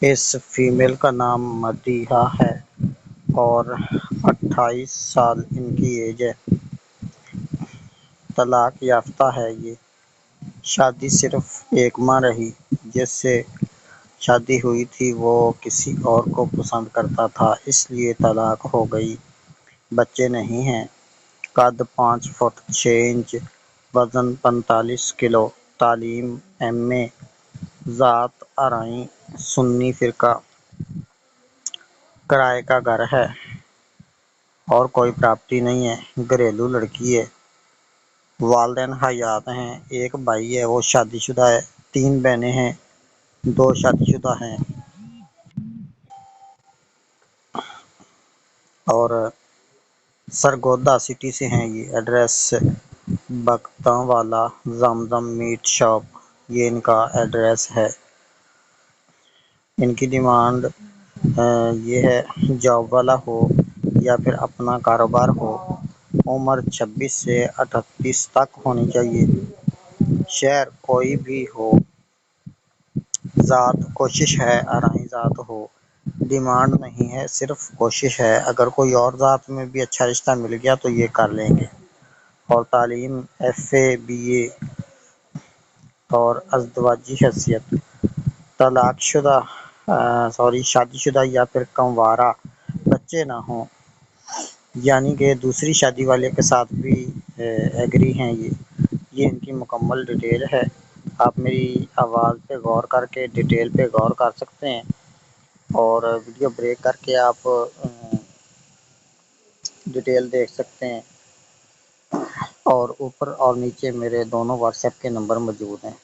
اس female کا نام مدیحہ ہے اور 28 سال ان کی ایج ہے۔ طلاق یافتہ ہے یہ۔ شادی صرف 1 ماہ رہی۔ جس سے شادی ہوئی تھی وہ کسی اور کو پسند کرتا تھا، اس لیے طلاق ہو گئی۔ بچے نہیں ہیں۔ قد 5 فٹ 6 انچ، وزن 45 کلو، تعلیم MA، ذات آرائیں سنی فرقہ، کرائے کا گھر ہے اور کوئی پراپرٹی نہیں ہے، گھریلو لڑکی ہے۔ والدین حیات ہیں، ایک بھائی ہے وہ شادی شدہ ہے، 3 بہنیں ہیں، 2 شادی شدہ ہیں۔ اور سرگودا سٹی سے ہیں یہ۔ ایڈریس بگتاں والا زمزم میٹ شاپ، یہ ان کا ایڈریس ہے۔ ان کی ڈیمانڈ یہ ہے جاب والا ہو یا پھر اپنا کاروبار ہو، عمر 26 سے 38 تک ہونی چاہیے، شہر کوئی بھی ہو، ذات کوشش ہے آرائیں ذات ہو، ڈیمانڈ نہیں ہے صرف کوشش ہے، اگر کوئی اور ذات میں بھی اچھا رشتہ مل گیا تو یہ کر لیں گے۔ اور تعلیم FA BA اور ازدواجی حیثیت، طلاق شدہ شادی شدہ یا پھر کنوارہ، بچے نہ ہوں، یعنی کہ دوسری شادی والے کے ساتھ بھی ایگری ہیں۔ یہ ان کی مکمل ڈیٹیل ہے۔ آپ میری آواز پہ غور کر کے ڈیٹیل پہ غور کر سکتے ہیں اور ویڈیو بریک کر کے آپ ڈیٹیل دیکھ سکتے ہیں، اور اوپر اور نیچے میرے دونوں واٹس ایپ کے نمبر موجود ہیں۔